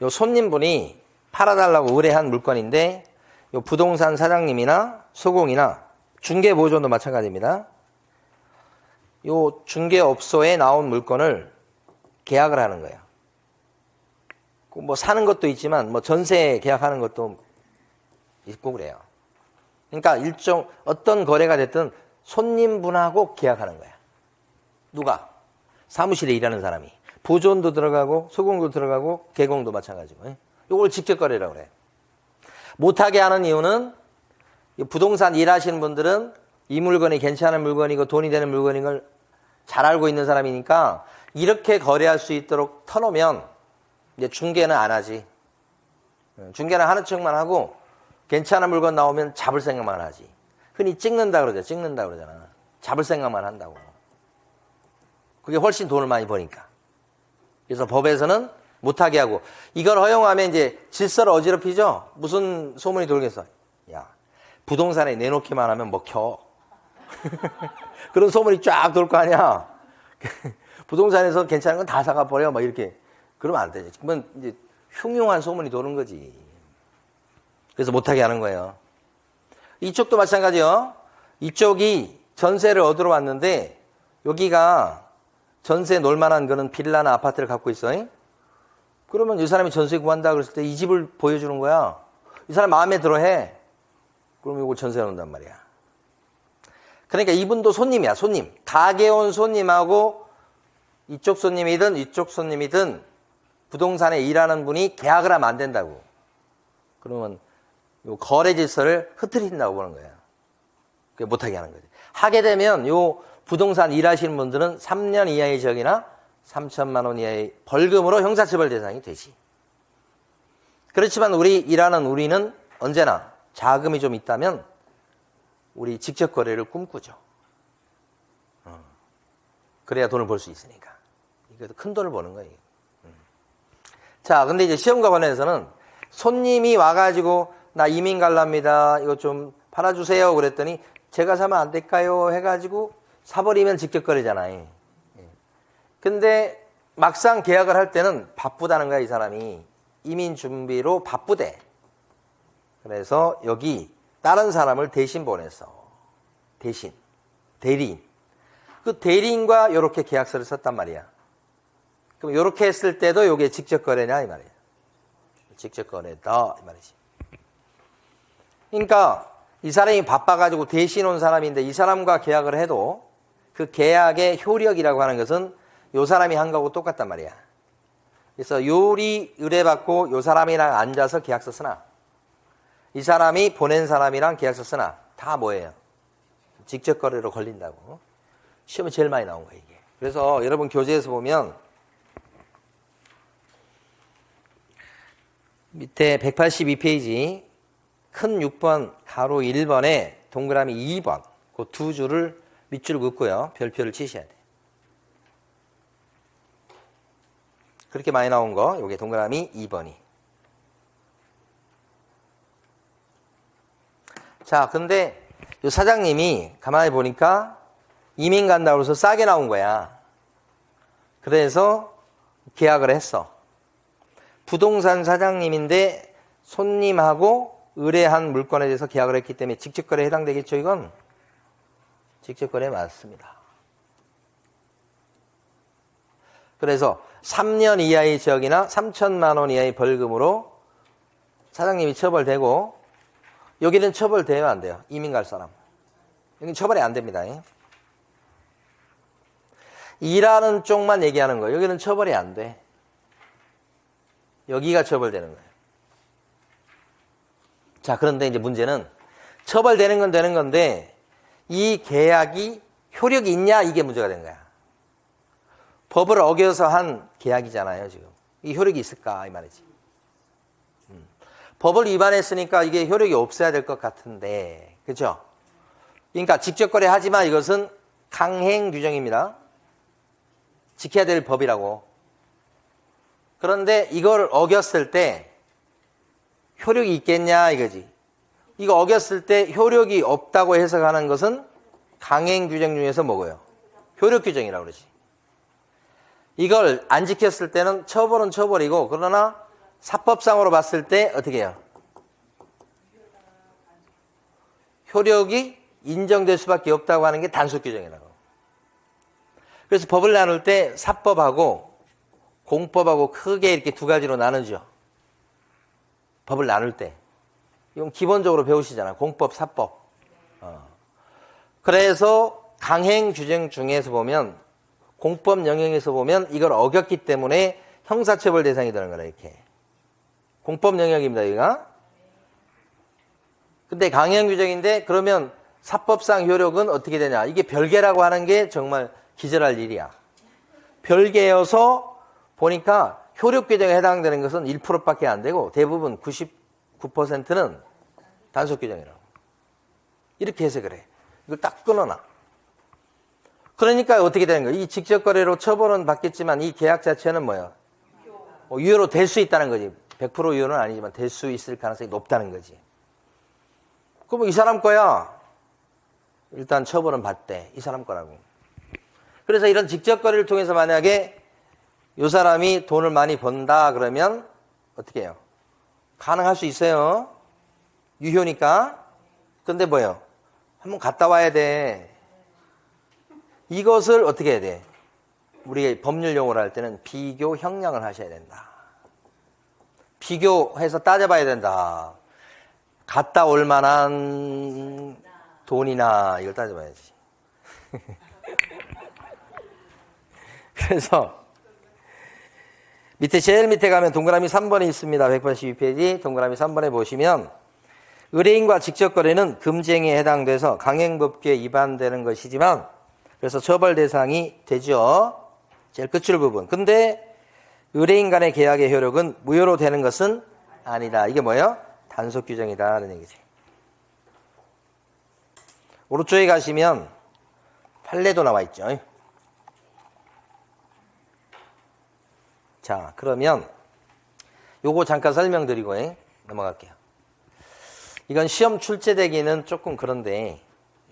요 손님분이 팔아달라고 의뢰한 물건인데 요 부동산 사장님이나 소공이나 중개보조원도 마찬가지입니다. 요 중개업소에 나온 물건을 계약을 하는 거예요. 뭐 사는 것도 있지만 뭐 전세 계약하는 것도 있고 그래요. 그러니까 일종 어떤 거래가 됐든 손님분하고 계약하는 거야. 누가? 사무실에 일하는 사람이. 보조원도 들어가고 소공도 들어가고 개공도 마찬가지고. 이걸 직접 거래라고 그래. 못하게 하는 이유는 부동산 일하시는 분들은 이 물건이 괜찮은 물건이고 돈이 되는 물건인 걸 잘 알고 있는 사람이니까 이렇게 거래할 수 있도록 터놓으면 이제 중개는 안 하지. 중개는 하는 척만 하고 괜찮은 물건 나오면 잡을 생각만 하지. 흔히 찍는다 그러잖아. 잡을 생각만 한다고. 그게 훨씬 돈을 많이 버니까. 그래서 법에서는 못하게 하고 이걸 허용하면 이제 질서를 어지럽히죠. 무슨 소문이 돌겠어. 야, 부동산에 내놓기만 하면 먹혀. 그런 소문이 쫙 돌 거 아니야. 부동산에서 괜찮은 건 다 사가 버려. 막 이렇게 그러면 안 되지. 그러면 이제 흉흉한 소문이 도는 거지. 그래서 못하게 하는 거예요. 이쪽도 마찬가지요. 이쪽이 전세를 얻으러 왔는데 여기가 전세 놀만한 그런 빌라나 아파트를 갖고 있어. 그러면 이 사람이 전세 구한다 그랬을 때 이 집을 보여주는 거야. 이 사람 마음에 들어 해. 그럼 이걸 전세 놓는단 말이야. 그러니까 이분도 손님이야, 손님. 가게 온 손님하고 이쪽 손님이든 이쪽 손님이든 부동산에 일하는 분이 계약을 하면 안 된다고. 그러면 요 거래 질서를 흐트린다고 보는 거예요. 그게 못하게 하는 거지. 하게 되면 요 부동산 일하시는 분들은 3년 이하의 징역이나 3천만 원 이하의 벌금으로 형사처벌 대상이 되지. 그렇지만 우리는 언제나 자금이 좀 있다면 우리 직접 거래를 꿈꾸죠. 그래야 돈을 벌 수 있으니까. 이것도 큰 돈을 버는 거예요. 자, 근데 이제 시험과 관련해서는 손님이 와가지고 나 이민 갈랍니다. 이거 좀 팔아주세요. 그랬더니 제가 사면 안 될까요? 해가지고 사버리면 직접 거래잖아요. 근데 막상 계약을 할 때는 바쁘다는 거야, 이 사람이. 이민 준비로 바쁘대. 그래서 여기 다른 사람을 대신 보냈어. 대신. 대리인. 그 대리인과 이렇게 계약서를 썼단 말이야. 그럼 이렇게 했을 때도 이게 직접 거래냐 이 말이야. 직접 거래다 이 말이지. 그러니까 이 사람이 바빠가지고 대신 온 사람인데 이 사람과 계약을 해도 그 계약의 효력이라고 하는 것은 이 사람이 한 거하고 똑같단 말이야. 그래서 요리 의뢰받고 이 사람이랑 앉아서 계약서 쓰나 이 사람이 보낸 사람이랑 계약서 쓰나 다 뭐예요? 직접 거래로 걸린다고. 시험에 제일 많이 나온 거예요, 이게. 그래서 여러분 교재에서 보면 밑에 182페이지 큰 6번 가로 1번에 동그라미 2번 그 두 줄을 밑줄 긋고요. 별표를 치셔야 돼요. 그렇게 많이 나온 거 요게 동그라미 2번이. 자, 근데 요 사장님이 가만히 보니까 이민 간다고 해서 싸게 나온 거야. 그래서 계약을 했어. 부동산 사장님인데 손님하고 의뢰한 물건에 대해서 계약을 했기 때문에 직접거래에 해당되겠죠, 이건? 직접거래 맞습니다. 그래서 3년 이하의 지역이나 3천만 원 이하의 벌금으로 사장님이 처벌되고, 여기는 처벌돼요, 안 돼요? 이민 갈 사람. 여기는 처벌이 안 됩니다. 일하는 쪽만 얘기하는 거예요. 여기는 처벌이 안 돼. 여기가 처벌되는 거예요. 자, 그런데 이제 문제는 처벌되는 건 되는 건데 이 계약이 효력이 있냐, 이게 문제가 된 거야. 법을 어겨서 한 계약이잖아요, 지금. 이 효력이 있을까, 이 말이지. 법을 위반했으니까 이게 효력이 없어야 될 것 같은데, 그렇죠? 그러니까 직접 거래하지만 이것은 강행 규정입니다. 지켜야 될 법이라고. 그런데 이걸 어겼을 때 효력이 있겠냐, 이거지. 이거 어겼을 때 효력이 없다고 해석하는 것은 강행 규정 중에서 뭐고요? 효력 규정이라고 그러지. 이걸 안 지켰을 때는 처벌은 처벌이고, 그러나 사법상으로 봤을 때 어떻게 해요? 효력이 인정될 수밖에 없다고 하는 게 단속 규정이라고. 그래서 법을 나눌 때 사법하고 공법하고 크게 이렇게 두 가지로 나누죠. 법을 나눌 때. 이건 기본적으로 배우시잖아요. 공법, 사법. 그래서 강행 규정 중에서 보면, 공법 영역에서 보면 이걸 어겼기 때문에 형사처벌 대상이 되는 거라, 이렇게. 공법 영역입니다, 여기가. 근데 강행 규정인데, 그러면 사법상 효력은 어떻게 되냐. 이게 별개라고 하는 게 정말 기절할 일이야. 별개여서 보니까 효력 규정에 해당되는 것은 1%밖에 안 되고 대부분 99%는 단속 규정이라고. 이렇게 해석을 해. 이걸 딱 끊어놔. 그러니까 어떻게 되는 거야? 이 직접거래로 처벌은 받겠지만 이 계약 자체는 뭐야? 유효로 될 수 있다는 거지. 100% 유효는 아니지만 될 수 있을 가능성이 높다는 거지. 그럼 이 사람 거야. 일단 처벌은 받대. 이 사람 거라고. 그래서 이런 직접거래를 통해서 만약에 이 사람이 돈을 많이 번다 그러면 어떻게 해요? 가능할 수 있어요. 유효니까. 근데 뭐예요? 한번 갔다 와야 돼. 이것을 어떻게 해야 돼? 우리가 법률 용어로 할 때는 비교 형량을 하셔야 된다. 비교해서 따져봐야 된다. 갔다 올 만한 돈이나 이걸 따져봐야지. 그래서 밑에 제일 밑에 가면 동그라미 3번에 있습니다. 182페이지 동그라미 3번에 보시면 의뢰인과 직접거래는 금지행위에 해당돼서 강행법규에 위반되는 것이지만 그래서 처벌 대상이 되죠. 제일 끝줄 부분. 근데 의뢰인 간의 계약의 효력은 무효로 되는 것은 아니다. 이게 뭐예요? 단속 규정이다. 라는 얘기지. 오른쪽에 가시면 판례도 나와 있죠. 자, 그러면 요거 잠깐 설명드리고 넘어갈게요. 이건 시험 출제되기는 조금 그런데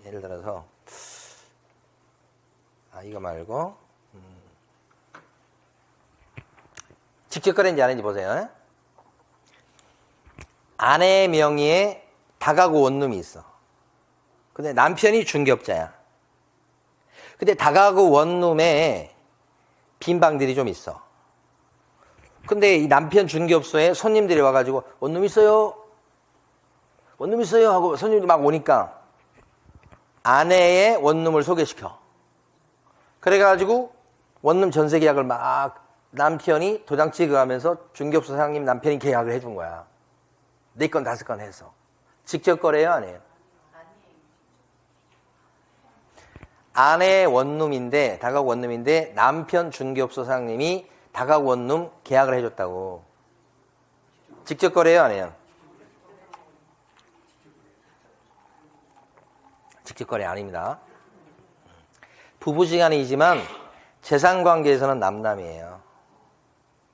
예를 들어서 이거 말고 직접거래인지 아닌지 보세요. 아내 명의의 다가구 원룸이 있어. 근데 남편이 중개업자야. 근데 다가구 원룸에 빈 방들이 좀 있어. 근데 이 남편 중개업소에 손님들이 와가지고 원룸 있어요? 원룸 있어요? 하고 손님들이 막 오니까 아내의 원룸을 소개시켜. 그래가지고 원룸 전세 계약을 막 남편이 도장 찍어가면서 중개업소 사장님 남편이 계약을 해준 거야. 4건 5건 해서. 직접 거래요? 아니에요? 아내의 원룸인데 다가구 원룸인데 남편 중개업소 사장님이 다가구 원룸 계약을 해줬다고. 직접 거래요? 아니에요? 직접거래 아닙니다. 부부지간이지만 재산관계에서는 남남이에요.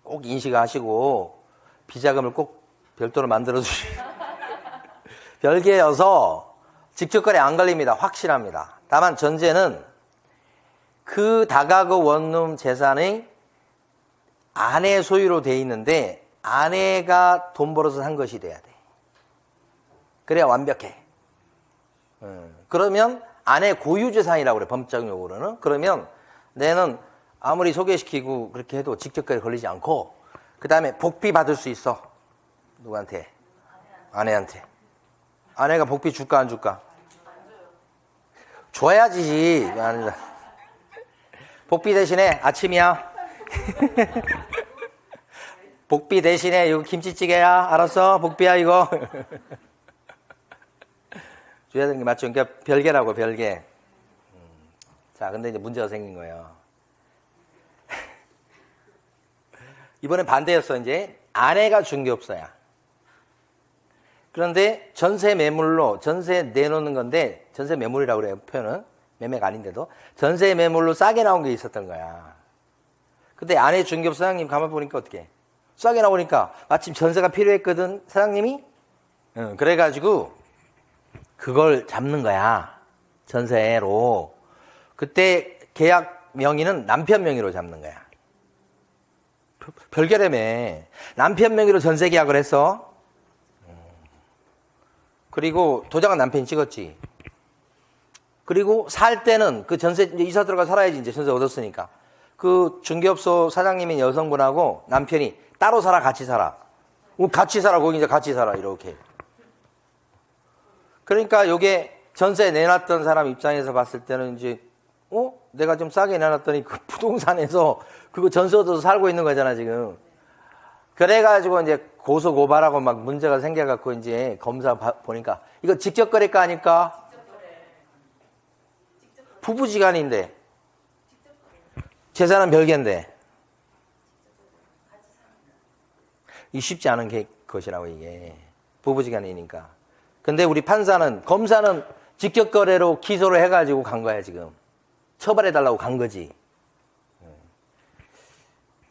꼭 인식하시고 비자금을 꼭 별도로 만들어주시고 별개여서 직접거래 안 걸립니다. 확실합니다. 다만 전제는 그 다가구 원룸 재산이 아내 소유로 돼 있는데 아내가 돈 벌어서 산 것이 돼야 돼. 그래야 완벽해. 그러면 아내 고유재산이라고 그래, 법적 용어로는. 그러면 내는 아무리 소개시키고 그렇게 해도 직접거래 걸리지 않고, 그 다음에 복비 받을 수 있어. 누구한테? 아내한테. 아내가 복비 줄까 안 줄까? 줘야지. 복비 대신에 아침이야. 복비 대신에 이거 김치찌개야. 알았어? 복비야 이거. 줘야 되는 게 맞죠? 그러니까 별개라고, 별개. 자, 근데 이제 문제가 생긴 거예요. 이번엔 반대였어. 이제 아내가 중개업소야. 그런데 전세 매물로, 전세 내놓는 건데, 전세 매물이라고 그래요, 표현은. 매매가 아닌데도. 전세 매물로 싸게 나온 게 있었던 거야. 근데 아내 중개업 사장님 가만 보니까 어떻게? 싸게 나오니까 마침 전세가 필요했거든, 사장님이? 그래가지고 그걸 잡는 거야. 전세로. 그때 계약 명의는 남편 명의로 잡는 거야. 별개라며. 남편 명의로 전세 계약을 했어. 그리고 도장은 남편이 찍었지. 그리고 살 때는 그 전세, 이제 이사 들어가 살아야지, 이제 전세 얻었으니까. 그 중개업소 사장님인 여성분하고 남편이 따로 살아, 같이 살아? 같이 살아, 거기 이제 같이 살아, 이렇게. 그러니까 요게 전세 내놨던 사람 입장에서 봤을 때는 이제, 내가 좀 싸게 내놨더니 그 부동산에서 그거 전세 얻어서 살고 있는 거잖아, 지금. 그래가지고 이제 고소 고발하고 막 문제가 생겨갖고 이제 검사 보니까 이거 직접거래가 아닐까? 부부지간인데 재산은 별개인데 이 쉽지 않은 것이라고 이게 부부지간이니까. 근데 우리 판사는 검사는 직접거래로 기소를 해가지고 간 거야 지금. 처벌해달라고 간 거지.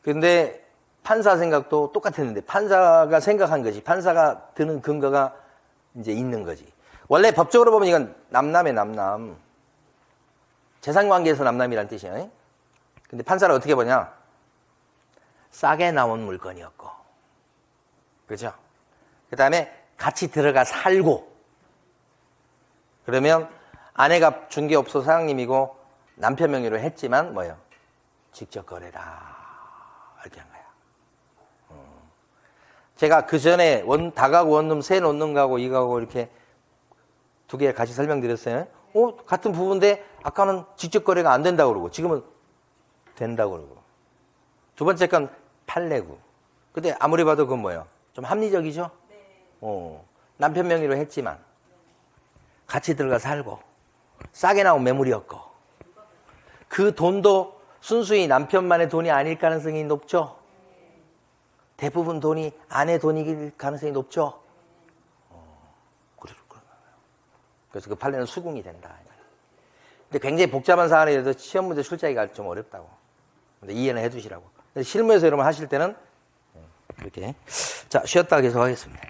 근데 판사 생각도 똑같았는데 판사가 생각한 거지. 판사가 드는 근거가 이제 있는 거지. 원래 법적으로 보면 이건 남남의 남남. 재산관계에서 남남이란 뜻이에요. 근데 판사는 어떻게 보냐? 싸게 나온 물건이었고. 그죠? 그 다음에 같이 들어가 살고. 그러면 아내가 중개업소 사장님이고 남편 명의로 했지만 뭐예요? 직접 거래다. 이렇게 한 거야. 제가 그 전에 다가구 원룸 세 놓는 거하고 이거하고 이렇게 두 개 같이 설명드렸어요. 같은 부분인데 아까는 직접 거래가 안 된다고 그러고 지금은 된다고 그러고. 두 번째 건 판례구. 근데 아무리 봐도 그건 뭐예요? 좀 합리적이죠? 네. 남편 명의로 했지만 같이 들어가 살고 싸게 나온 매물이었고 그 돈도 순수히 남편만의 돈이 아닐 가능성이 높죠? 대부분 돈이 아내 돈일 가능성이 높죠? 그래서 그 판례는 수긍이 된다. 근데 굉장히 복잡한 사안이라서 시험 문제 출제하기가 좀 어렵다고. 근데 이해는 해 두시라고. 실무에서 여러분 하실 때는 이렇게. 자, 쉬었다가 계속 하겠습니다.